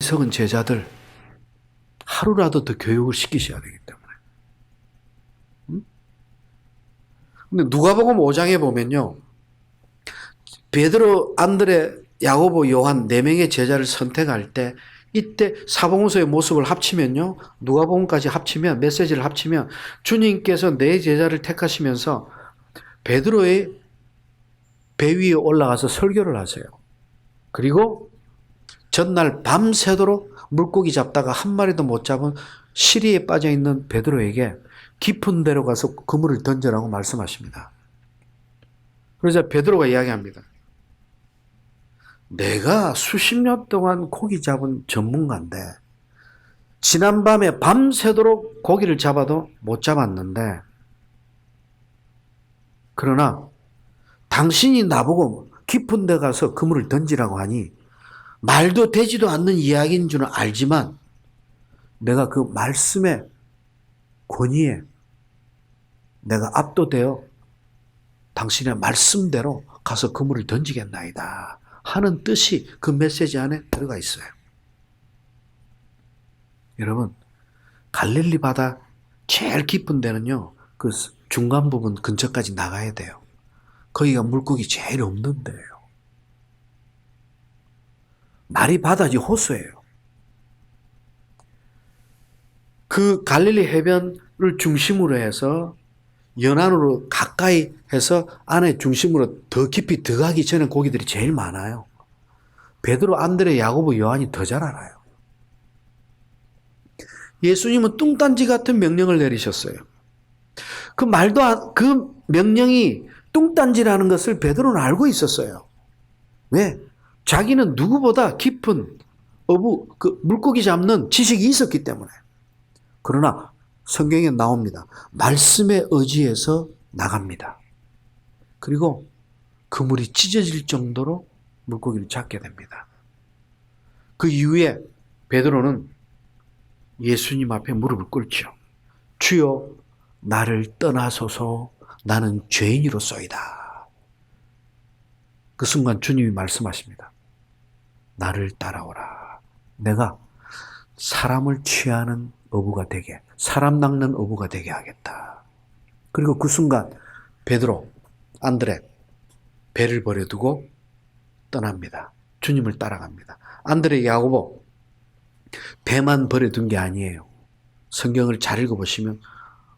어리석은 제자들 하루라도 더 교육을 시키셔야 되기 때문에. 근데 누가복음 5장에 보면요. 베드로, 안드레, 야고보, 요한 4명의 제자를 선택할 때 이때 사복음서의 모습을 합치면요. 누가복음까지 합치면 메시지를 합치면 주님께서 네 제자를 택하시면서 베드로의 배 위에 올라가서 설교를 하세요. 그리고 전날 밤새도록 물고기 잡다가 한 마리도 못 잡은 시리에 빠져있는 베드로에게 깊은 데로 가서 그물을 던져라고 말씀하십니다. 그러자 베드로가 이야기합니다. 내가 수십 년 동안 고기 잡은 전문가인데 지난밤에 밤새도록 고기를 잡아도 못 잡았는데 그러나 당신이 나보고 깊은 데 가서 그물을 던지라고 하니 말도 되지도 않는 이야기인 줄은 알지만 내가 그 말씀의 권위에 내가 압도되어 당신의 말씀대로 가서 그물을 던지겠나이다 하는 뜻이 그 메시지 안에 들어가 있어요. 여러분, 갈릴리 바다 제일 깊은 데는요, 그 중간 부분 근처까지 나가야 돼요. 거기가 물고기 제일 없는 데예요. 말이 바다지 호수예요. 그 갈릴리 해변을 중심으로 해서 연안으로 가까이 해서 안에 중심으로 더 깊이 들어가기 전에 고기들이 제일 많아요. 베드로, 안드레, 야고보, 요한이 더 잘 알아요. 예수님은 뚱딴지 같은 명령을 내리셨어요. 그 명령이 뚱딴지라는 것을 베드로는 알고 있었어요. 왜? 자기는 누구보다 깊은 물고기 잡는 지식이 있었기 때문에. 그러나 성경에 나옵니다. 말씀에 의지해서 나갑니다. 그리고 그물이 찢어질 정도로 물고기를 잡게 됩니다. 그 이후에 베드로는 예수님 앞에 무릎을 꿇죠. 주여 나를 떠나소서 나는 죄인이로소이다. 그 순간 주님이 말씀하십니다. 나를 따라오라. 내가 사람을 취하는 어부가 되게, 사람 낚는 어부가 되게 하겠다. 그리고 그 순간 베드로, 안드레 배를 버려두고 떠납니다. 주님을 따라갑니다. 안드레, 야고보 배만 버려둔 게 아니에요. 성경을 잘 읽어보시면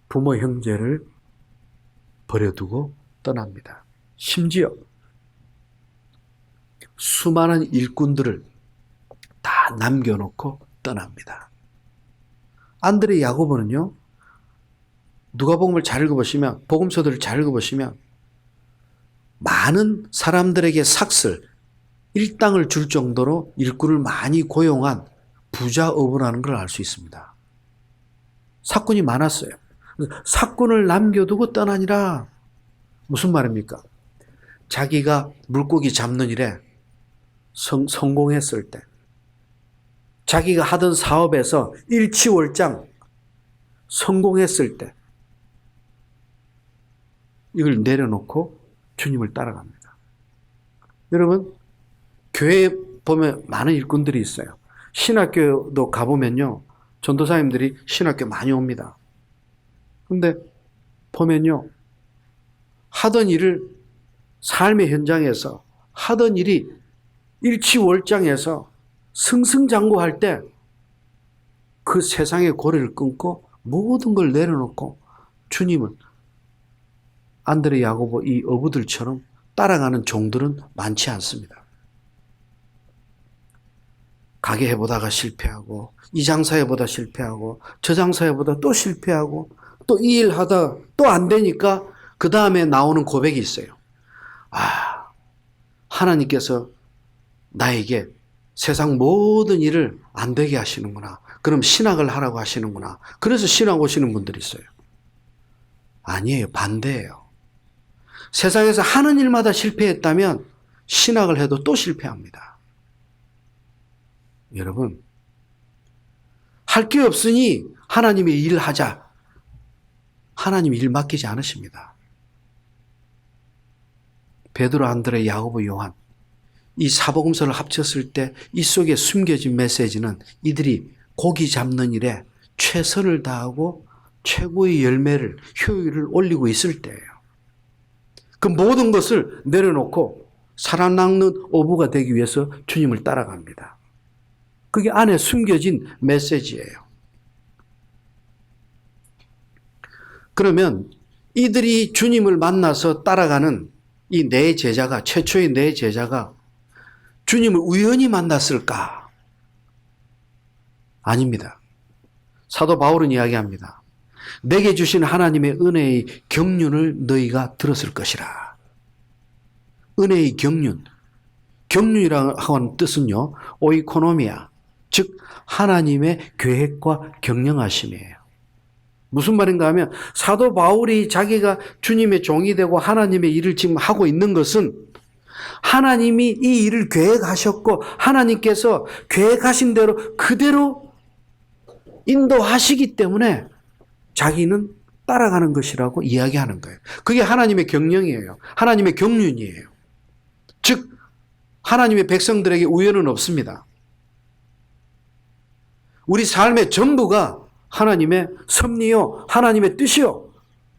부모 형제를 버려두고 떠납니다. 심지어 수많은 일꾼들을 다 남겨놓고 떠납니다. 안드레, 야고보는요. 누가복음을 잘 읽어보시면 복음서들을 잘 읽어보시면 많은 사람들에게 삭슬, 일당을 줄 정도로 일꾼을 많이 고용한 부자 어부라는 걸 알 수 있습니다. 사꾼이 많았어요. 사꾼을 남겨두고 떠나니라. 무슨 말입니까? 자기가 물고기 잡는 일에 성공했을 때 자기가 하던 사업에서 일취월장 성공했을 때 이걸 내려놓고 주님을 따라갑니다. 여러분, 교회에 보면 많은 일꾼들이 있어요. 신학교도 가보면요. 전도사님들이 신학교 많이 옵니다. 근데 보면요. 하던 일을 삶의 현장에서 하던 일이 일취월장에서 승승장구할 때 그 세상의 고리를 끊고 모든 걸 내려놓고 주님을 안드레, 야고보 이 어부들처럼 따라가는 종들은 많지 않습니다. 가게 해보다가 실패하고 이 장사 해보다 실패하고 저 장사 해보다 또 실패하고 또 이 일 하다 또 안 되니까 그 다음에 나오는 고백이 있어요. 아, 하나님께서 나에게 세상 모든 일을 안 되게 하시는구나. 그럼 신학을 하라고 하시는구나. 그래서 신학 오시는 분들이 있어요. 아니에요. 반대예요. 세상에서 하는 일마다 실패했다면 신학을 해도 또 실패합니다. 여러분, 할 게 없으니 하나님의 일을 하자. 하나님 일 맡기지 않으십니다. 베드로, 안드레, 야고보, 요한 이 사복음서를 합쳤을 때 이 속에 숨겨진 메시지는 이들이 고기 잡는 일에 최선을 다하고 최고의 열매를, 효율을 올리고 있을 때예요. 그 모든 것을 내려놓고 살아남는 어부가 되기 위해서 주님을 따라갑니다. 그게 안에 숨겨진 메시지예요. 그러면 이들이 주님을 만나서 따라가는 이 네 제자가, 최초의 네 제자가 주님을 우연히 만났을까? 아닙니다. 사도 바울은 이야기합니다. 내게 주신 하나님의 은혜의 경륜을 너희가 들었을 것이라. 은혜의 경륜. 경륜이라고 하는 뜻은요, 오이코노미아, 즉 하나님의 계획과 경영하심이에요. 무슨 말인가 하면 사도 바울이 자기가 주님의 종이 되고 하나님의 일을 지금 하고 있는 것은 하나님이 이 일을 계획하셨고 하나님께서 계획하신 대로 그대로 인도하시기 때문에 자기는 따라가는 것이라고 이야기하는 거예요. 그게 하나님의 경영이에요. 하나님의 경륜이에요. 즉 하나님의 백성들에게 우연은 없습니다. 우리 삶의 전부가 하나님의 섭리요, 하나님의 뜻이요,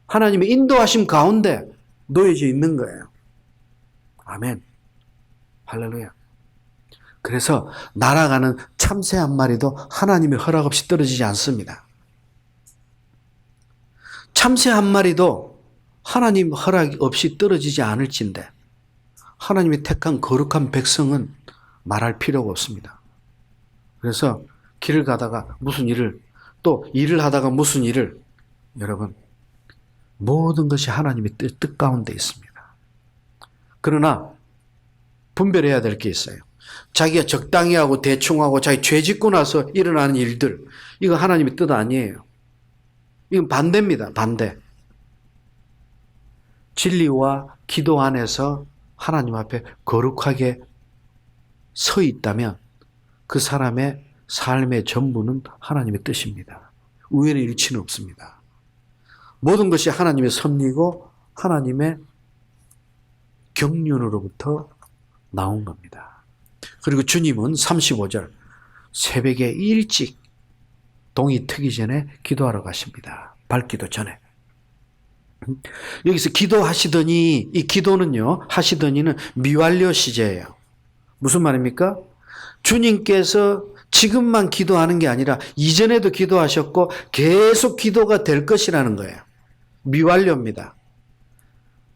하나님의 인도하심 가운데 놓여져 있는 거예요. 아멘. 할렐루야. 그래서 날아가는 참새 한 마리도 하나님의 허락 없이 떨어지지 않습니다. 참새 한 마리도 하나님 허락 없이 떨어지지 않을진데 하나님의 택한 거룩한 백성은 말할 필요가 없습니다. 그래서 길을 가다가 무슨 일을, 또 일을 하다가 무슨 일을, 여러분 모든 것이 하나님의 뜻 가운데 있습니다. 그러나 분별해야 될 게 있어요. 자기가 적당히 하고 대충 하고 자기 죄 짓고 나서 일어나는 일들, 이거 하나님의 뜻 아니에요. 이건 반대입니다. 반대. 진리와 기도 안에서 하나님 앞에 거룩하게 서 있다면 그 사람의 삶의 전부는 하나님의 뜻입니다. 우연의 일치는 없습니다. 모든 것이 하나님의 섭리고 하나님의 경륜으로부터 나온 겁니다. 그리고 주님은 35절 새벽에 일찍 동이 트기 전에 기도하러 가십니다. 밝기도 전에. 여기서 기도하시더니, 이 기도는요, 하시더니는 미완료 시제예요. 무슨 말입니까? 주님께서 지금만 기도하는 게 아니라 이전에도 기도하셨고 계속 기도가 될 것이라는 거예요. 미완료입니다.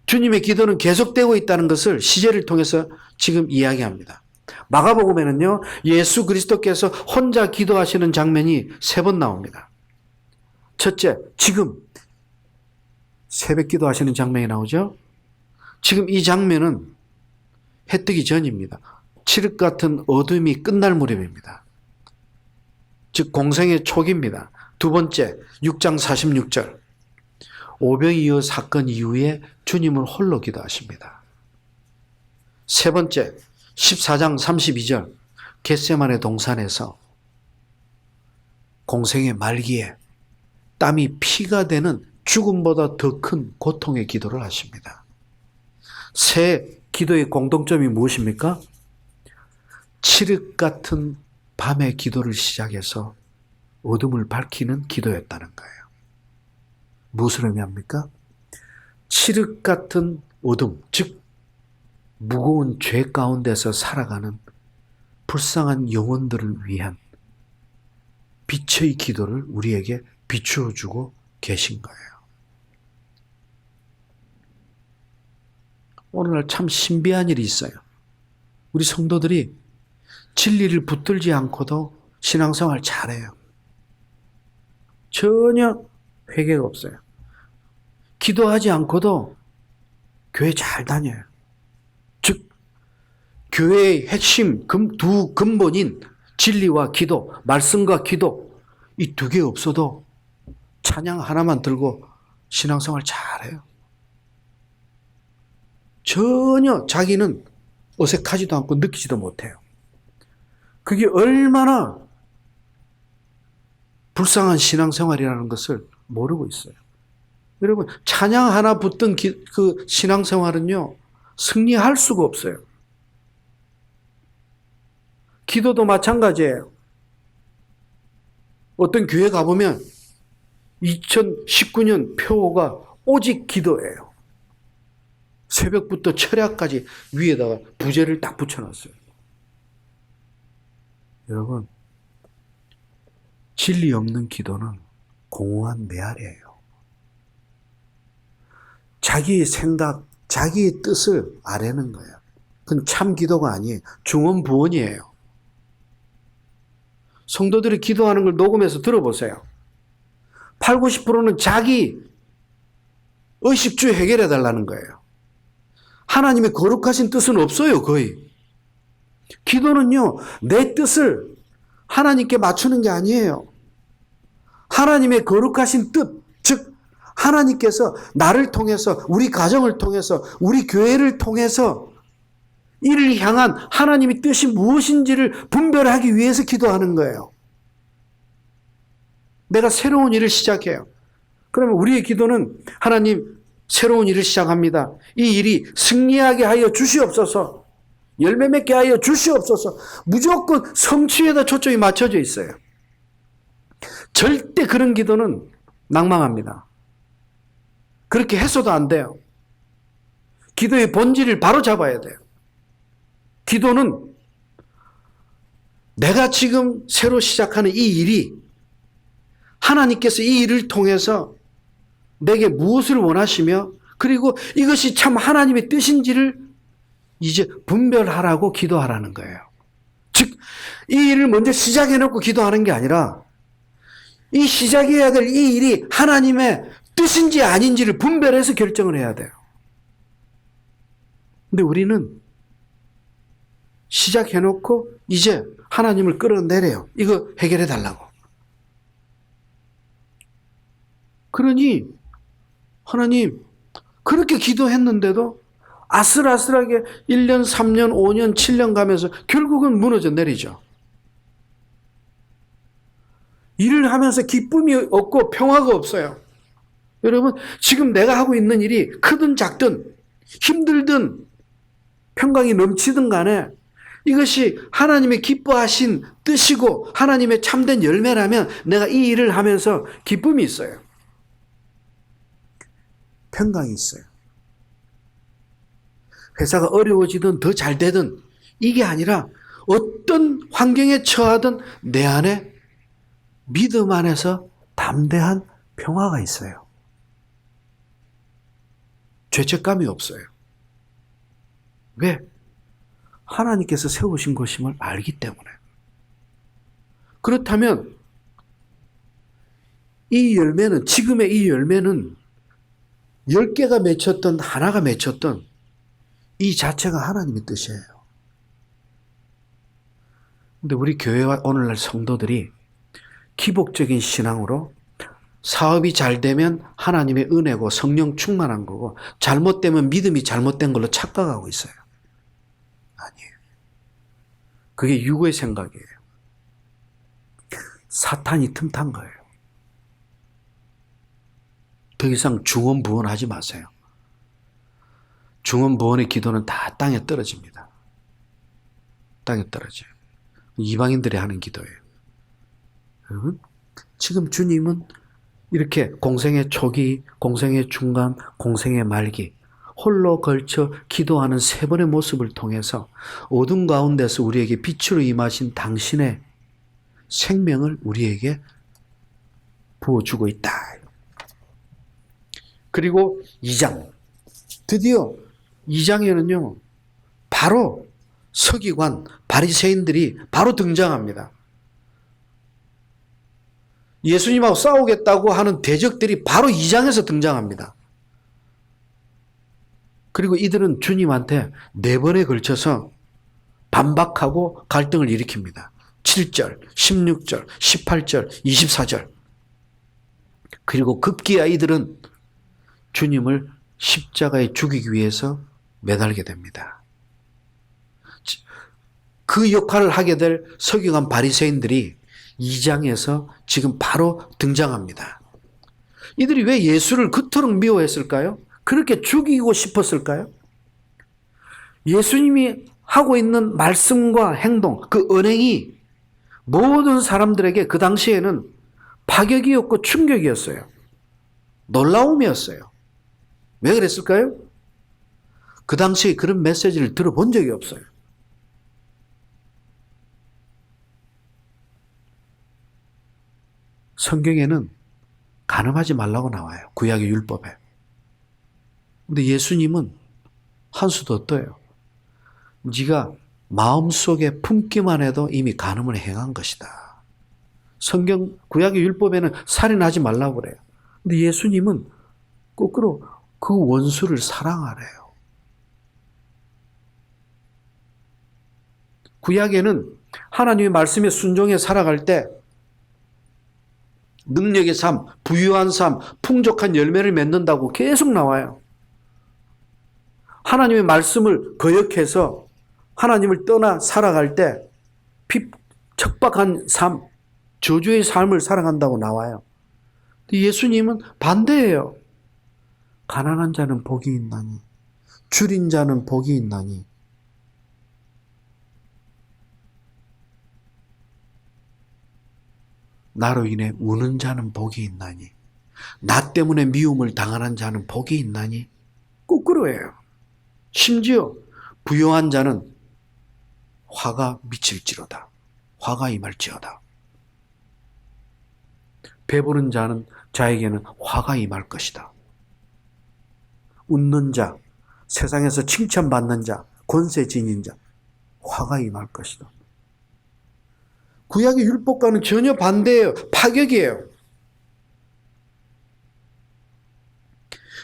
주님의 기도는 계속되고 있다는 것을 시제를 통해서 지금 이야기합니다. 마가복음에는요, 예수 그리스도께서 혼자 기도하시는 장면이 3번 나옵니다. 첫째, 지금 새벽 기도하시는 장면이 나오죠. 지금 이 장면은 해 뜨기 전입니다. 칠흑 같은 어둠이 끝날 무렵입니다. 즉 공생의 초기입니다. 두 번째, 6장 46절 오병이어 사건 이후에 주님은 홀로 기도하십니다. 세 번째, 14장 32절 겟세마네 동산에서 공생의 말기에 땀이 피가 되는 죽음보다 더 큰 고통의 기도를 하십니다. 세 기도의 공통점이 무엇입니까? 칠흑 같은 밤의 기도를 시작해서 어둠을 밝히는 기도였다는 거예요. 무엇을 의미합니까? 칠흑 같은 어둠, 즉 무거운 죄 가운데서 살아가는 불쌍한 영혼들을 위한 빛의 기도를 우리에게 비추어 주고 계신 거예요. 오늘날 참 신비한 일이 있어요. 우리 성도들이 진리를 붙들지 않고도 신앙생활 잘해요. 전혀 회개가 없어요. 기도하지 않고도 교회 잘 다녀요. 즉 교회의 핵심 두 근본인 진리와 기도, 말씀과 기도, 이 두 개 없어도 찬양 하나만 들고 신앙생활 잘해요. 전혀 자기는 어색하지도 않고 느끼지도 못해요. 그게 얼마나 불쌍한 신앙생활이라는 것을 모르고 있어요. 여러분, 찬양 하나 붙든 그 신앙생활은요, 승리할 수가 없어요. 기도도 마찬가지예요. 어떤 교회 가보면 2019년 표어가 오직 기도예요. 새벽부터 철야까지 위에다가 부제를 딱 붙여놨어요. 여러분, 진리 없는 기도는 공허한 메아리예요. 자기의 생각, 자기의 뜻을 아뢰는 거예요. 그건 참 기도가 아니에요. 중언부언이에요. 성도들이 기도하는 걸 녹음해서 들어보세요. 8, 90%는 자기 의식주 해결해 달라는 거예요. 하나님의 거룩하신 뜻은 없어요, 거의. 기도는요, 내 뜻을 하나님께 맞추는 게 아니에요. 하나님의 거룩하신 뜻, 즉 하나님께서 나를 통해서, 우리 가정을 통해서, 우리 교회를 통해서 이를 향한 하나님의 뜻이 무엇인지를 분별하기 위해서 기도하는 거예요. 내가 새로운 일을 시작해요. 그러면 우리의 기도는 하나님, 새로운 일을 시작합니다. 이 일이 승리하게 하여 주시옵소서. 열매 맺게 하여 주시옵소서. 무조건 성취에다 초점이 맞춰져 있어요. 절대 그런 기도는 낭망합니다. 그렇게 해서도 안 돼요. 기도의 본질을 바로 잡아야 돼요. 기도는 내가 지금 새로 시작하는 이 일이 하나님께서 이 일을 통해서 내게 무엇을 원하시며 그리고 이것이 참 하나님의 뜻인지를 이제 분별하라고 기도하라는 거예요. 즉, 이 일을 먼저 시작해놓고 기도하는 게 아니라 이 시작해야 될 이 일이 하나님의 뜻인지 아닌지를 분별해서 결정을 해야 돼요. 근데 우리는 시작해놓고 이제 하나님을 끌어내려요. 이거 해결해 달라고. 그러니 하나님 그렇게 기도했는데도 아슬아슬하게 1년, 3년, 5년, 7년 가면서 결국은 무너져 내리죠. 일을 하면서 기쁨이 없고 평화가 없어요. 여러분, 지금 내가 하고 있는 일이 크든 작든 힘들든 평강이 넘치든 간에 이것이 하나님의 기뻐하신 뜻이고 하나님의 참된 열매라면 내가 이 일을 하면서 기쁨이 있어요. 평강이 있어요. 회사가 어려워지든 더 잘 되든 이게 아니라 어떤 환경에 처하든 내 안에 믿음 안에서 담대한 평화가 있어요. 죄책감이 없어요. 왜? 하나님께서 세우신 것임을 알기 때문에. 그렇다면 이 열매는, 지금의 이 열매는 10개가 맺혔던 하나가 맺혔던 이 자체가 하나님의 뜻이에요. 근데 우리 교회와 오늘날 성도들이 기복적인 신앙으로 사업이 잘 되면 하나님의 은혜고 성령 충만한 거고 잘못되면 믿음이 잘못된 걸로 착각하고 있어요. 아니에요. 그게 유고의 생각이에요. 사탄이 틈탄 거예요. 더 이상 중언부언하지 마세요. 중언부언의 기도는 다 땅에 떨어집니다. 땅에 떨어져요. 이방인들이 하는 기도예요. 여러분, 지금 주님은 이렇게 공생의 초기, 공생의 중간, 공생의 말기 홀로 걸쳐 기도하는 세 번의 모습을 통해서 어둠 가운데서 우리에게 빛으로 임하신 당신의 생명을 우리에게 부어주고 있다. 그리고 2장, 드디어 2장에는요 바로 서기관, 바리새인들이 바로 등장합니다. 예수님하고 싸우겠다고 하는 대적들이 바로 2장에서 등장합니다. 그리고 이들은 주님한테 4번에 걸쳐서 반박하고 갈등을 일으킵니다. 7절, 16절, 18절, 24절. 그리고 급기야 이들은 주님을 십자가에 죽이기 위해서 매달게 됩니다. 그 역할을 하게 될 서기관 바리새인들이 2장에서 지금 바로 등장합니다. 이들이 왜 예수를 그토록 미워했을까요? 그렇게 죽이고 싶었을까요? 예수님이 하고 있는 말씀과 행동, 그 언행이 모든 사람들에게 그 당시에는 파격이었고 충격이었어요. 놀라움이었어요. 왜 그랬을까요? 그 당시에 그런 메시지를 들어본 적이 없어요. 성경에는 간음하지 말라고 나와요. 구약의 율법에. 근데 예수님은 한 수도 떠요. 네가 마음속에 품기만 해도 이미 간음을 행한 것이다. 성경 구약의 율법에는 살인하지 말라고 그래요. 근데 예수님은 거꾸로 그 원수를 사랑하래요. 구약에는 하나님의 말씀에 순종해 살아갈 때 능력의 삶, 부유한 삶, 풍족한 열매를 맺는다고 계속 나와요. 하나님의 말씀을 거역해서 하나님을 떠나 살아갈 때 척박한 삶, 저주의 삶을 살아간다고 나와요. 예수님은 반대예요. 가난한 자는 복이 있나니, 줄인 자는 복이 있나니. 나로 인해 우는 자는 복이 있나니, 나 때문에 미움을 당하는 자는 복이 있나니. 거꾸로예요. 심지어 부요한 자는 화가 미칠지로다. 화가 임할지어다. 배부른 자에게는 화가 임할 것이다. 웃는 자, 세상에서 칭찬받는 자, 권세 지닌 자, 화가 임할 것이다. 구약의 율법과는 전혀 반대예요. 파격이에요.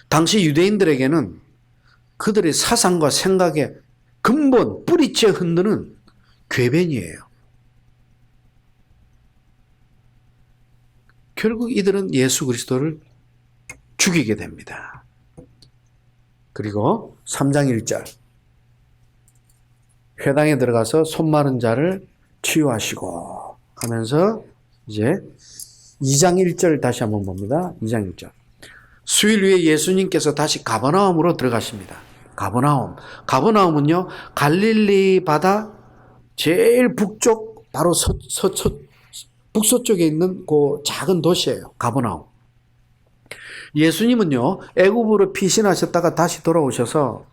당시 유대인들에게는 그들의 사상과 생각의 근본, 뿌리째 흔드는 궤변이에요. 결국 이들은 예수 그리스도를 죽이게 됩니다. 그리고 3장 1절 회당에 들어가서 손 마른 자를 치유하시고 하면서 이제 2장 1절 다시 한번 봅니다. 2장 1절 수일 후에 예수님께서 다시 가버나움으로 들어가십니다. 가버나움은요 갈릴리 바다 제일 북쪽 바로 북서쪽에 있는 그 작은 도시예요. 가버나움. 예수님은요 애굽으로 피신하셨다가 다시 돌아오셔서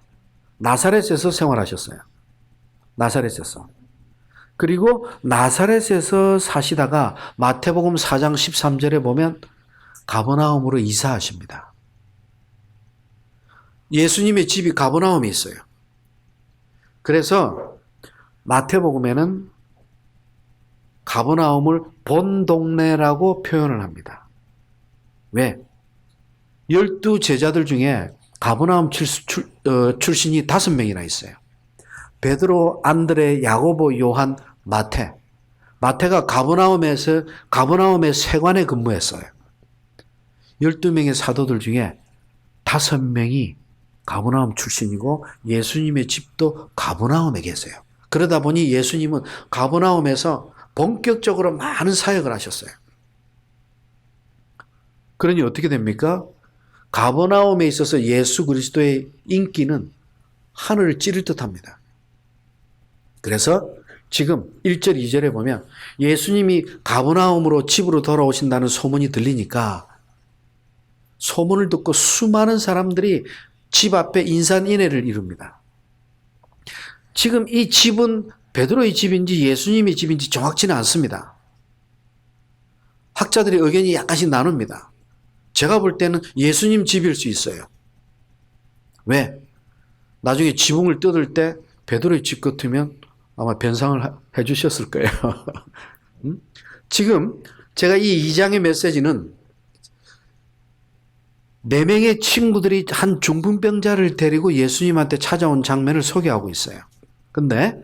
나사렛에서 생활하셨어요. 나사렛에서. 그리고 나사렛에서 사시다가 마태복음 4장 13절에 보면 가버나움으로 이사하십니다. 예수님의 집이 가버나움에 있어요. 그래서 마태복음에는 가버나움을 본 동네라고 표현을 합니다. 왜? 12 제자들 중에 가버나움 출신이 5명이나 있어요. 베드로, 안드레, 야고보, 요한, 마태. 마태가 가버나움의 세관에 근무했어요. 12명의 사도들 중에 5명이 가버나움 출신이고 예수님의 집도 가버나움에 계세요. 그러다 보니 예수님은 가버나움에서 본격적으로 많은 사역을 하셨어요. 그러니 어떻게 됩니까? 가버나움에 있어서 예수 그리스도의 인기는 하늘을 찌를 듯합니다. 그래서 지금 1절 2절에 보면 예수님이 가버나움으로 집으로 돌아오신다는 소문이 들리니까 소문을 듣고 수많은 사람들이 집 앞에 인산인해를 이룹니다. 지금 이 집은 베드로의 집인지 예수님의 집인지 정확치는 않습니다. 학자들의 의견이 약간씩 나눕니다. 제가 볼 때는 예수님 집일 수 있어요. 왜? 나중에 지붕을 뜯을 때 베드로의 집 같으면 아마 변상을 해 주셨을 거예요. 지금 제가 이 2장의 메시지는 4명의 친구들이 한 중풍병자를 데리고 예수님한테 찾아온 장면을 소개하고 있어요. 근데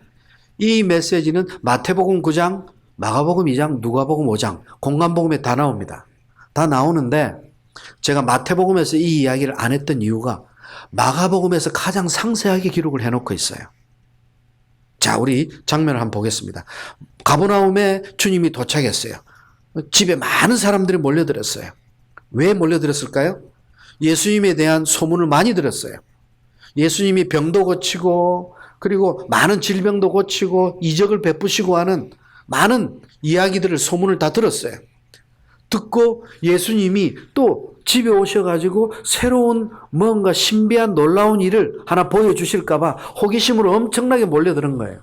이 메시지는 마태복음 9장, 마가복음 2장, 누가복음 5장, 공간복음에 다 나옵니다. 다 나오는데 제가 마태복음에서 이 이야기를 안 했던 이유가 마가복음에서 가장 상세하게 기록을 해놓고 있어요. 자, 우리 장면을 한번 보겠습니다. 가버나움에 주님이 도착했어요. 집에 많은 사람들이 몰려들었어요. 왜 몰려들었을까요? 예수님에 대한 소문을 많이 들었어요. 예수님이 병도 고치고 그리고 많은 질병도 고치고 이적을 베푸시고 하는 많은 이야기들을 소문을 다 들었어요. 듣고 예수님이 또 집에 오셔가지고 새로운 뭔가 신비한 놀라운 일을 하나 보여주실까봐 호기심으로 엄청나게 몰려드는 거예요.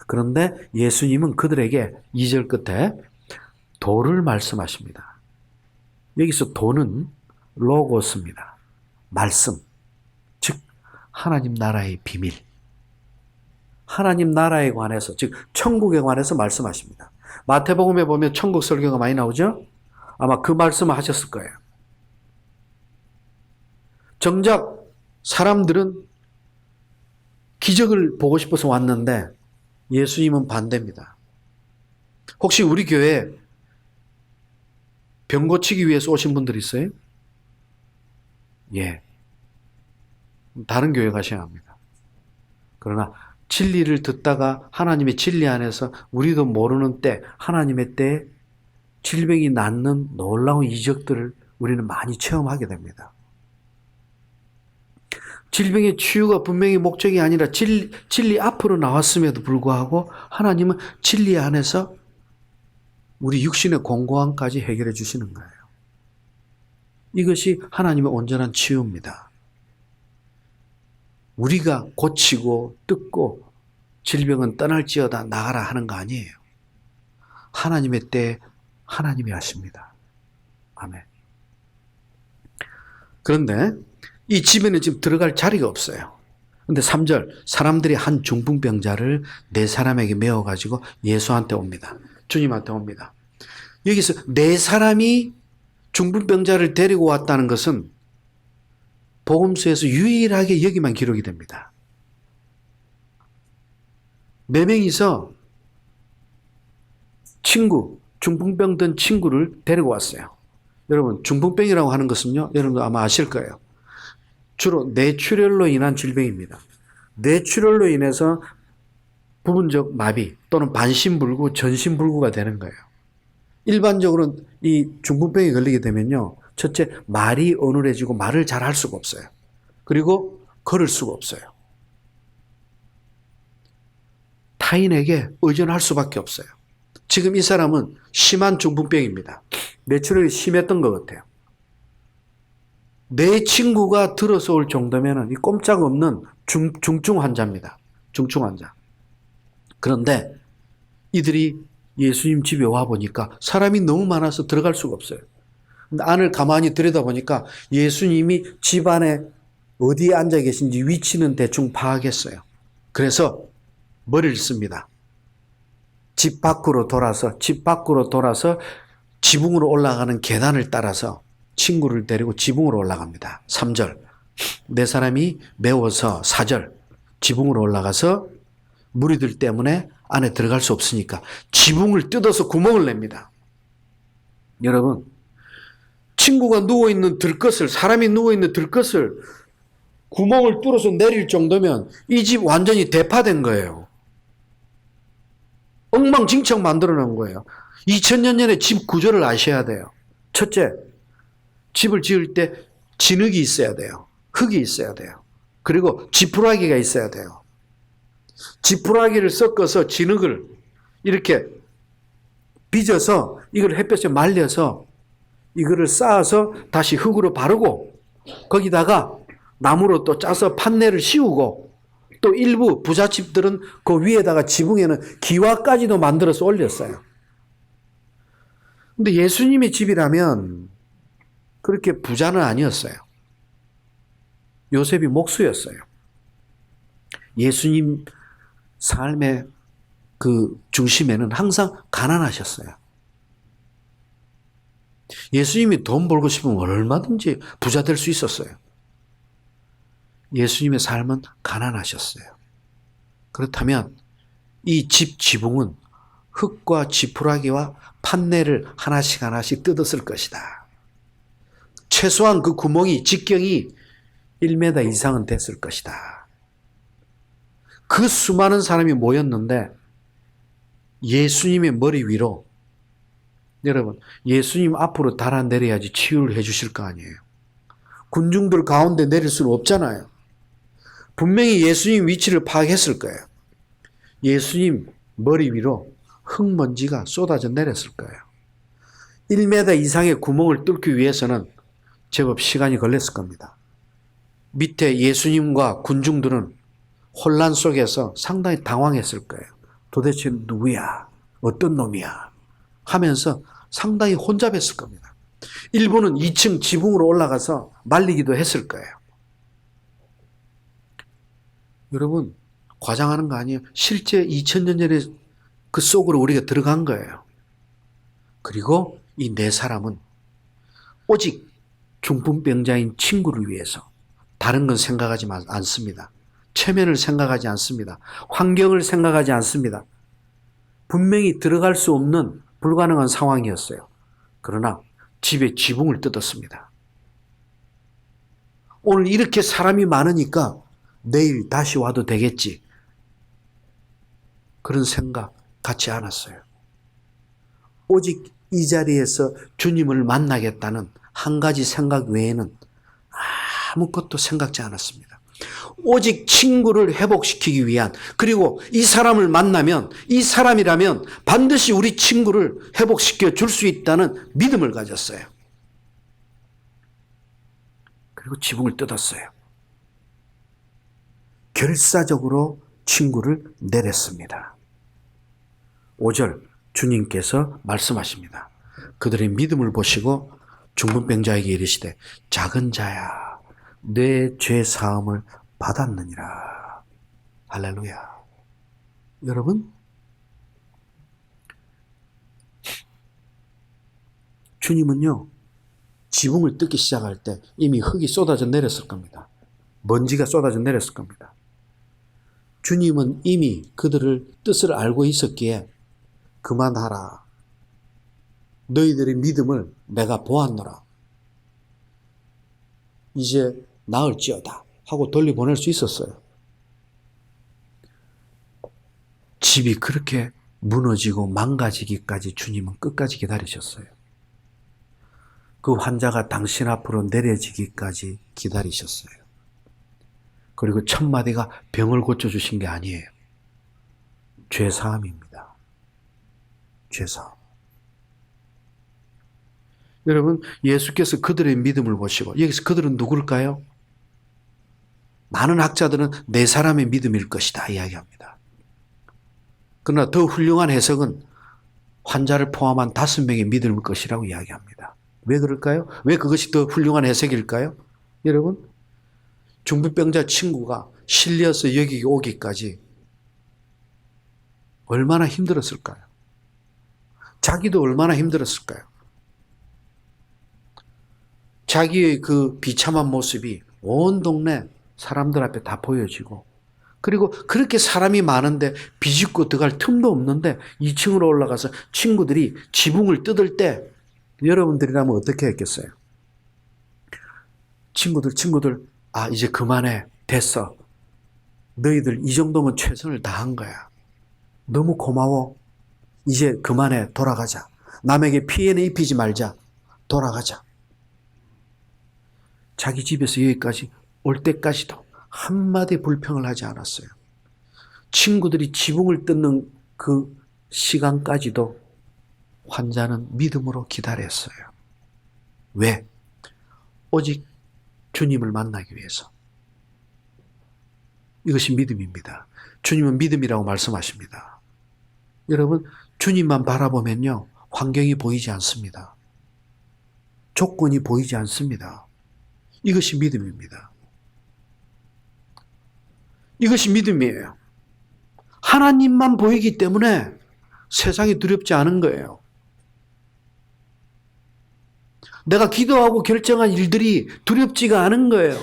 그런데 예수님은 그들에게 2절 끝에 도를 말씀하십니다. 여기서 도는 로고스입니다. 말씀, 즉 하나님 나라의 비밀, 하나님 나라에 관해서, 즉 천국에 관해서 말씀하십니다. 마태복음에 보면 천국 설교가 많이 나오죠? 아마 그 말씀을 하셨을 거예요. 정작 사람들은 기적을 보고 싶어서 왔는데 예수님은 반대입니다. 혹시 우리 교회에 병 고치기 위해서 오신 분들 있어요? 예. 다른 교회 가셔야 합니다. 그러나 진리를 듣다가 하나님의 진리 안에서 우리도 모르는 때, 하나님의 때에 질병이 낫는 놀라운 이적들을 우리는 많이 체험하게 됩니다. 질병의 치유가 분명히 목적이 아니라 진리 앞으로 나왔음에도 불구하고 하나님은 진리 안에서 우리 육신의 공고함까지 해결해 주시는 거예요. 이것이 하나님의 온전한 치유입니다. 우리가 고치고 뜯고 질병은 떠날지어다 나가라 하는 거 아니에요. 하나님의 때에 하나님이 하십니다. 아멘. 그런데 이 집에는 지금 들어갈 자리가 없어요. 근데 3절, 사람들이 한 중풍병자를 4사람에게 메워가지고 예수한테 옵니다. 주님한테 옵니다. 여기서 4사람이 중풍병자를 데리고 왔다는 것은 복음서에서 유일하게 여기만 기록이 됩니다. 4명이서 중풍병 든 친구를 데리고 왔어요. 여러분, 중풍병이라고 하는 것은요, 여러분도 아마 아실 거예요. 주로 뇌출혈로 인한 질병입니다. 뇌출혈로 인해서 부분적 마비 또는 반신불구, 전신불구가 되는 거예요. 일반적으로 이 중풍병에 걸리게 되면요, 첫째, 말이 어눌해지고 말을 잘 할 수가 없어요. 그리고 걸을 수가 없어요. 타인에게 의존할 수밖에 없어요. 지금 이 사람은 심한 중풍병입니다. 뇌출혈이 심했던 것 같아요. 내 친구가 들어서 올 정도면 이 꼼짝없는 중증 환자입니다. 중증 환자. 그런데 이들이 예수님 집에 와보니까 사람이 너무 많아서 들어갈 수가 없어요. 근데 안을 가만히 들여다보니까 예수님이 집 안에 어디에 앉아 계신지 위치는 대충 파악했어요. 그래서 머리를 씁니다. 집 밖으로 돌아서 지붕으로 올라가는 계단을 따라서 친구를 데리고 지붕으로 올라갑니다. 3절, 4사람이 메워서 4절, 지붕으로 올라가서 무리들 때문에 안에 들어갈 수 없으니까 지붕을 뜯어서 구멍을 냅니다. 여러분, 친구가 누워있는 들것을, 사람이 누워있는 들것을 구멍을 뚫어서 내릴 정도면 이 집 완전히 대파된 거예요. 엉망진창 만들어 놓은 거예요. 2000년 전에 집 구조를 아셔야 돼요. 첫째, 집을 지을 때 진흙이 있어야 돼요. 흙이 있어야 돼요. 그리고 지푸라기가 있어야 돼요. 지푸라기를 섞어서 진흙을 이렇게 빚어서 이걸 햇볕에 말려서 이거를 쌓아서 다시 흙으로 바르고 거기다가 나무로 또 짜서 판넬을 씌우고 또 일부 부잣집들은 그 위에다가 지붕에는 기와까지도 만들어서 올렸어요. 근데 예수님의 집이라면 그렇게 부자는 아니었어요. 요셉이 목수였어요. 예수님 삶의 그 중심에는 항상 가난하셨어요. 예수님이 돈 벌고 싶으면 얼마든지 부자 될 수 있었어요. 예수님의 삶은 가난하셨어요. 그렇다면 이 집 지붕은 흙과 지푸라기와 판넬을 하나씩 뜯었을 것이다. 최소한 그 구멍이, 직경이 1m 이상은 됐을 것이다. 그 수많은 사람이 모였는데 예수님의 머리 위로, 여러분, 예수님 앞으로 달아내려야지 치유를 해 주실 거 아니에요. 군중들 가운데 내릴 수는 없잖아요. 분명히 예수님 위치를 파악했을 거예요. 예수님 머리 위로 흙먼지가 쏟아져 내렸을 거예요. 1m 이상의 구멍을 뚫기 위해서는 제법 시간이 걸렸을 겁니다. 밑에 예수님과 군중들은 혼란 속에서 상당히 당황했을 거예요. 도대체 누구야? 어떤 놈이야? 하면서 상당히 혼잡했을 겁니다. 일부는 2층 지붕으로 올라가서 말리기도 했을 거예요. 여러분, 과장하는 거 아니에요. 실제 2000년 전에 그 속으로 우리가 들어간 거예요. 그리고 이 네 사람은 오직 중풍병자인 친구를 위해서 다른 건 생각하지 않습니다. 체면을 생각하지 않습니다. 환경을 생각하지 않습니다. 분명히 들어갈 수 없는 불가능한 상황이었어요. 그러나 집에 지붕을 뜯었습니다. 오늘 이렇게 사람이 많으니까 내일 다시 와도 되겠지. 그런 생각 갖지 않았어요. 오직 이 자리에서 주님을 만나겠다는 한 가지 생각 외에는 아무것도 생각지 않았습니다. 오직 친구를 회복시키기 위한, 그리고 이 사람을 만나면, 이 사람이라면 반드시 우리 친구를 회복시켜 줄 수 있다는 믿음을 가졌어요. 그리고 지붕을 뜯었어요. 결사적으로 친구를 내렸습니다. 5절 주님께서 말씀하십니다. 그들의 믿음을 보시고 중풍병자에게 이르시되 작은 자야 내 죄 사함을 받았느니라. 할렐루야. 여러분, 주님은요 지붕을 뜯기 시작할 때 이미 흙이 쏟아져 내렸을 겁니다. 먼지가 쏟아져 내렸을 겁니다. 주님은 이미 그들을 뜻을 알고 있었기에 그만하라. 너희들의 믿음을 내가 보았노라. 이제 나을지어다 하고 돌려보낼 수 있었어요. 집이 그렇게 무너지고 망가지기까지 주님은 끝까지 기다리셨어요. 그 환자가 당신 앞으로 내려지기까지 기다리셨어요. 그리고 첫 마디가 병을 고쳐주신 게 아니에요. 죄사함입니다. 죄사함. 여러분, 예수께서 그들의 믿음을 보시고, 여기서 그들은 누굴까요? 많은 학자들은 네 사람의 믿음일 것이다 이야기합니다. 그러나 더 훌륭한 해석은 환자를 포함한 5명의 믿음일 것이라고 이야기합니다. 왜 그럴까요? 왜 그것이 더 훌륭한 해석일까요? 여러분, 중풍병자 친구가 실려서 여기 오기까지 얼마나 힘들었을까요? 자기도 얼마나 힘들었을까요? 자기의 그 비참한 모습이 온 동네 사람들 앞에 다 보여지고, 그리고 그렇게 사람이 많은데 비집고 들어갈 틈도 없는데 2층으로 올라가서 친구들이 지붕을 뜯을 때 여러분들이라면 어떻게 했겠어요? 친구들, 아, 이제 그만해. 됐어. 너희들 이 정도면 최선을 다한 거야. 너무 고마워. 이제 그만해. 돌아가자. 남에게 피해는 입히지 말자. 돌아가자. 자기 집에서 여기까지 올 때까지도 한마디 불평을 하지 않았어요. 친구들이 지붕을 뜯는 그 시간까지도 환자는 믿음으로 기다렸어요. 왜? 오직 주님을 만나기 위해서. 이것이 믿음입니다. 주님은 믿음이라고 말씀하십니다. 여러분, 주님만 바라보면요, 환경이 보이지 않습니다. 조건이 보이지 않습니다. 이것이 믿음입니다. 이것이 믿음이에요. 하나님만 보이기 때문에 세상이 두렵지 않은 거예요. 내가 기도하고 결정한 일들이 두렵지가 않은 거예요.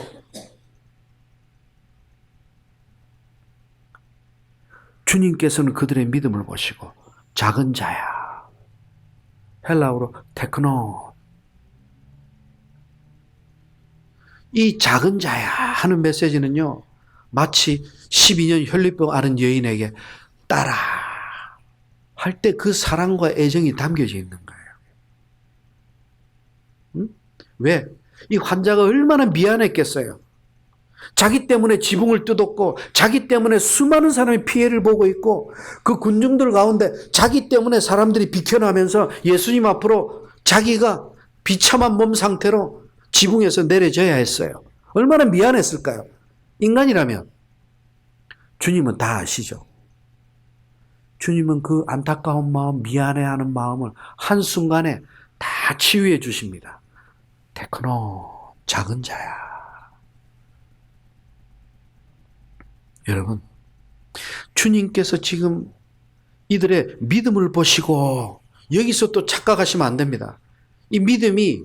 주님께서는 그들의 믿음을 보시고 작은 자야. 헬라어로 테크노. 이 작은 자야 하는 메시지는요, 마치 12년 혈류병 앓은 여인에게 따라 할 때 그 사랑과 애정이 담겨져 있는 거예요. 응? 왜? 이 환자가 얼마나 미안했겠어요. 자기 때문에 지붕을 뜯었고 자기 때문에 수많은 사람이 피해를 보고 있고 그 군중들 가운데 자기 때문에 사람들이 비켜나면서 예수님 앞으로 자기가 비참한 몸 상태로 지붕에서 내려져야 했어요. 얼마나 미안했을까요? 인간이라면. 주님은 다 아시죠. 주님은 그 안타까운 마음, 미안해하는 마음을 한순간에 다 치유해 주십니다. 테크노 작은 자야. 여러분, 주님께서 지금 이들의 믿음을 보시고 여기서 또 착각하시면 안 됩니다. 이 믿음이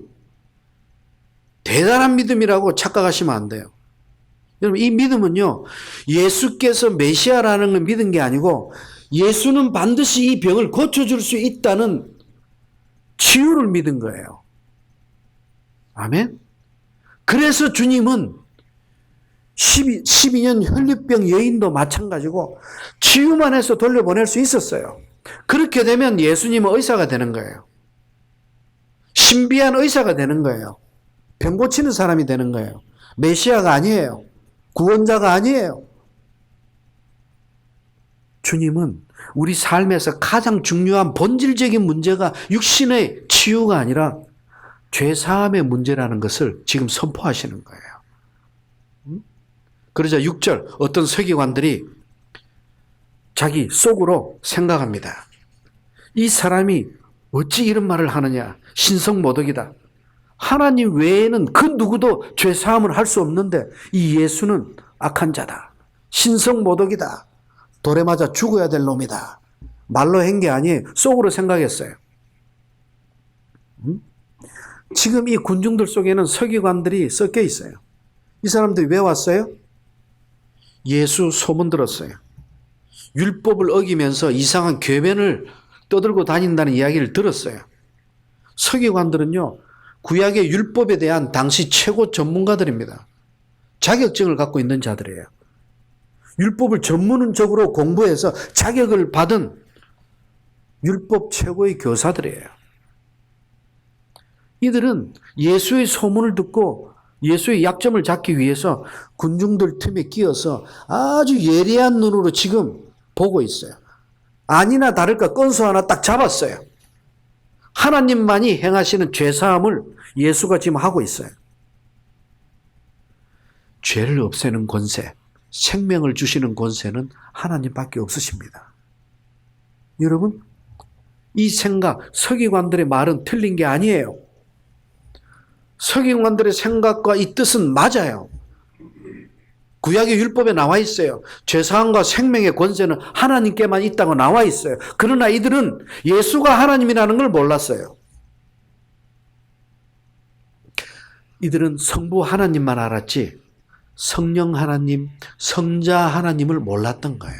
대단한 믿음이라고 착각하시면 안 돼요. 여러분, 이 믿음은요, 예수께서 메시아라는 걸 믿은 게 아니고 예수는 반드시 이 병을 고쳐줄 수 있다는 치유를 믿은 거예요. 아멘? 그래서 주님은 12년 혈류병 여인도 마찬가지고 치유만 해서 돌려보낼 수 있었어요. 그렇게 되면 예수님은 의사가 되는 거예요. 신비한 의사가 되는 거예요. 병 고치는 사람이 되는 거예요. 메시아가 아니에요. 구원자가 아니에요. 주님은 우리 삶에서 가장 중요한 본질적인 문제가 육신의 치유가 아니라 죄사함의 문제라는 것을 지금 선포하시는 거예요. 그러자 6절 어떤 서기관들이 자기 속으로 생각합니다. 이 사람이 어찌 이런 말을 하느냐. 신성모독이다. 하나님 외에는 그 누구도 죄사함을 할 수 없는데 이 예수는 악한 자다. 신성모독이다. 돌에 맞아 죽어야 될 놈이다. 말로 한 게 아니에요. 속으로 생각했어요. 지금 이 군중들 속에는 서기관들이 섞여 있어요. 이 사람들이 왜 왔어요? 예수 소문 들었어요. 율법을 어기면서 이상한 궤변을 떠들고 다닌다는 이야기를 들었어요. 서기관들은요, 구약의 율법에 대한 당시 최고 전문가들입니다. 자격증을 갖고 있는 자들이에요. 율법을 전문적으로 공부해서 자격을 받은 율법 최고의 교사들이에요. 이들은 예수의 소문을 듣고 예수의 약점을 잡기 위해서 군중들 틈에 끼어서 아주 예리한 눈으로 지금 보고 있어요. 아니나 다를까 건수 하나 딱 잡았어요. 하나님만이 행하시는 죄사함을 예수가 지금 하고 있어요. 죄를 없애는 권세, 생명을 주시는 권세는 하나님밖에 없으십니다. 여러분, 이 생각, 서기관들의 말은 틀린 게 아니에요. 서기관들의 생각과 이 뜻은 맞아요. 구약의 율법에 나와 있어요. 죄사함과 생명의 권세는 하나님께만 있다고 나와 있어요. 그러나 이들은 예수가 하나님이라는 걸 몰랐어요. 이들은 성부 하나님만 알았지 성령 하나님, 성자 하나님을 몰랐던 거예요.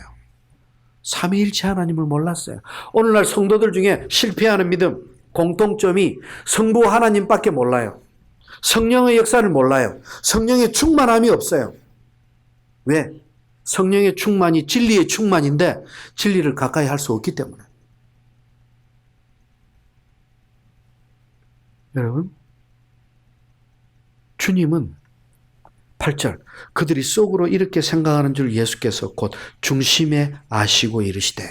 삼위일체 하나님을 몰랐어요. 오늘날 성도들 중에 실패하는 믿음, 공통점이 성부 하나님밖에 몰라요. 성령의 역사를 몰라요. 성령의 충만함이 없어요. 왜? 성령의 충만이 진리의 충만인데 진리를 가까이 할 수 없기 때문에. 여러분, 주님은 8절 그들이 속으로 이렇게 생각하는 줄 예수께서 곧 중심에 아시고 이르시되.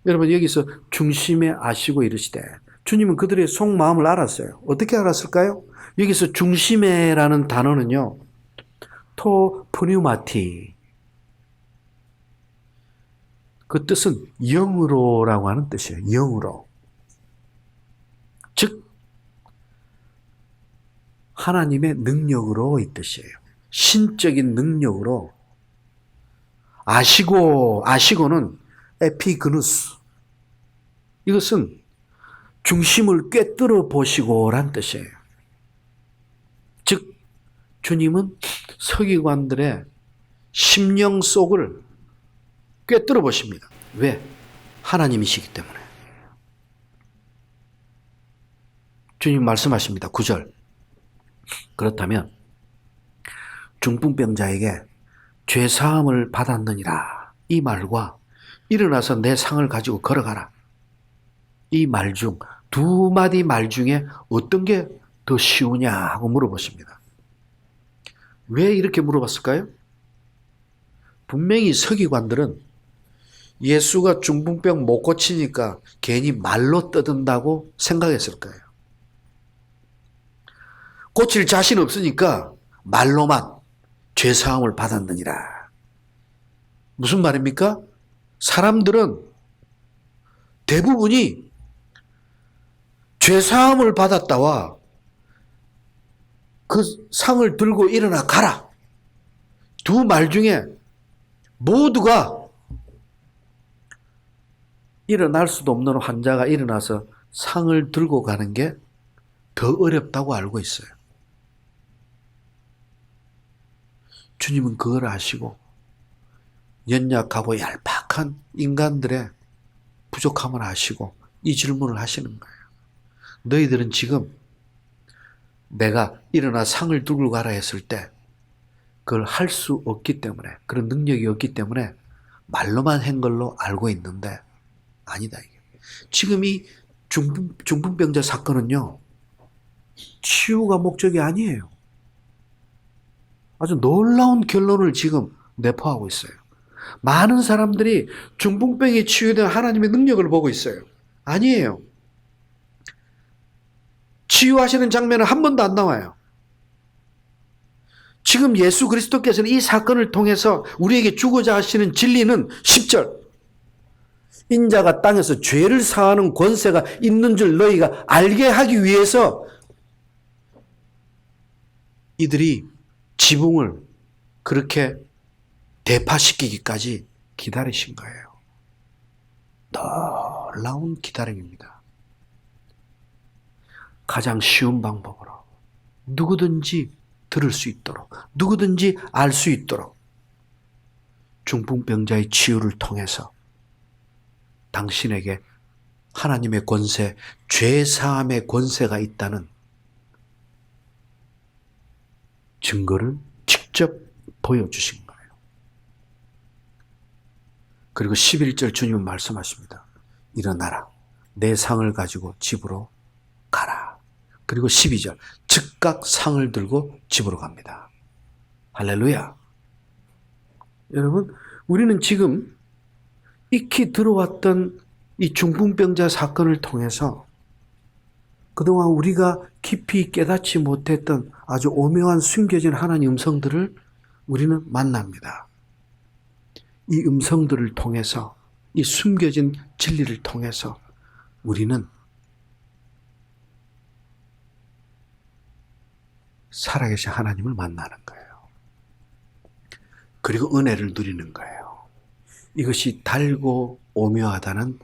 여러분, 여기서 중심에 아시고 이르시되, 주님은 그들의 속마음을 알았어요. 어떻게 알았을까요? 여기서 중심에라는 단어는요, 토 프뉴마티, 그 뜻은 영으로라고 하는 뜻이에요. 영으로. 즉 하나님의 능력으로 이 뜻이에요. 신적인 능력으로. 아시고는 에피그누스, 이것은 중심을 꿰뚫어 보시고란 뜻이에요. 즉 주님은 서기관들의 심령 속을 꿰뚫어 보십니다. 왜? 하나님이시기 때문에. 주님 말씀하십니다. 9절. 그렇다면 중풍병자에게 죄사함을 받았느니라 이 말과 일어나서 내 상을 가지고 걸어가라, 이 말 중 두 마디 말 중에 어떤 게 더 쉬우냐 하고 물어보십니다. 왜 이렇게 물어봤을까요? 분명히 서기관들은 예수가 중풍병 못 고치니까 괜히 말로 떠든다고 생각했을 거예요. 고칠 자신 없으니까 말로만 죄사함을 받았느니라. 무슨 말입니까? 사람들은 대부분이 죄사함을 받았다와 그 상을 들고 일어나 가라. 두 말 중에 모두가 일어날 수도 없는 환자가 일어나서 상을 들고 가는 게 더 어렵다고 알고 있어요. 주님은 그걸 아시고 연약하고 얄팍한 인간들의 부족함을 아시고 이 질문을 하시는 거예요. 너희들은 지금 내가 일어나 상을 들고 가라 했을 때 그걸 할 수 없기 때문에, 그런 능력이 없기 때문에 말로만 한 걸로 알고 있는데 아니다. 이게. 지금 이 중풍병자 사건은요, 치유가 목적이 아니에요. 아주 놀라운 결론을 지금 내포하고 있어요. 많은 사람들이 중풍병이 치유된 하나님의 능력을 보고 있어요. 아니에요. 치유하시는 장면은 한 번도 안 나와요. 지금 예수 그리스도께서는 이 사건을 통해서 우리에게 주고자 하시는 진리는 10절. 인자가 땅에서 죄를 사하는 권세가 있는 줄 너희가 알게 하기 위해서 이들이 지붕을 그렇게 대파시키기까지 기다리신 거예요. 놀라운 기다림입니다. 가장 쉬운 방법으로 누구든지 들을 수 있도록, 누구든지 알 수 있도록 중풍병자의 치유를 통해서 당신에게 하나님의 권세, 죄사함의 권세가 있다는 증거를 직접 보여주신 거예요. 그리고 11절 주님은 말씀하십니다. 일어나라. 내 상을 가지고 집으로 가라. 그리고 12절 즉각 상을 들고 집으로 갑니다. 할렐루야. 여러분, 우리는 지금 익히 들어왔던 이 중풍병자 사건을 통해서 그동안 우리가 깊이 깨닫지 못했던 아주 오묘한 숨겨진 하나님 음성들을 우리는 만납니다. 이 음성들을 통해서, 이 숨겨진 진리를 통해서 우리는 살아계신 하나님을 만나는 거예요. 그리고 은혜를 누리는 거예요. 이것이 달고 오묘하다는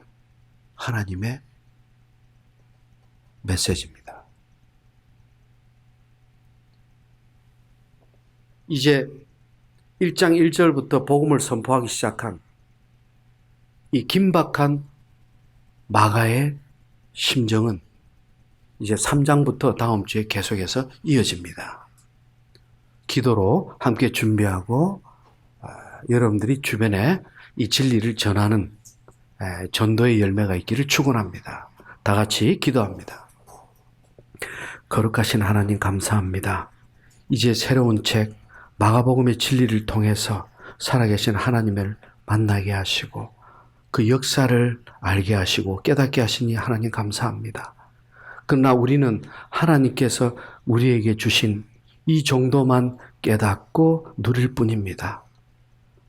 하나님의 메시지입니다. 이제 1장 1절부터 복음을 선포하기 시작한 이 긴박한 마가의 심정은 이제 3장부터 다음 주에 계속해서 이어집니다. 기도로 함께 준비하고 여러분들이 주변에 이 진리를 전하는 전도의 열매가 있기를 축원합니다. 다 같이 기도합니다. 거룩하신 하나님 감사합니다. 이제 새로운 책 마가복음의 진리를 통해서 살아계신 하나님을 만나게 하시고 그 역사를 알게 하시고 깨닫게 하시니 하나님 감사합니다. 그러나 우리는 하나님께서 우리에게 주신 이 정도만 깨닫고 누릴 뿐입니다.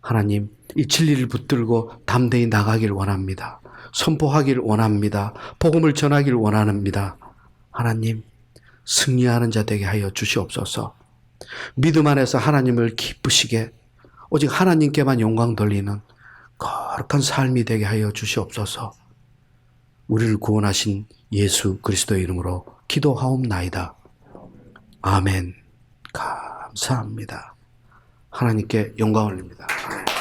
하나님, 이 진리를 붙들고 담대히 나가길 원합니다. 선포하길 원합니다. 복음을 전하길 원합니다. 하나님, 승리하는 자 되게 하여 주시옵소서. 믿음 안에서 하나님을 기쁘시게 오직 하나님께만 영광 돌리는 거룩한 삶이 되게 하여 주시옵소서. 우리를 구원하신 예수 그리스도의 이름으로 기도하옵나이다. 아멘. 감사합니다. 하나님께 영광 올립니다. 아멘.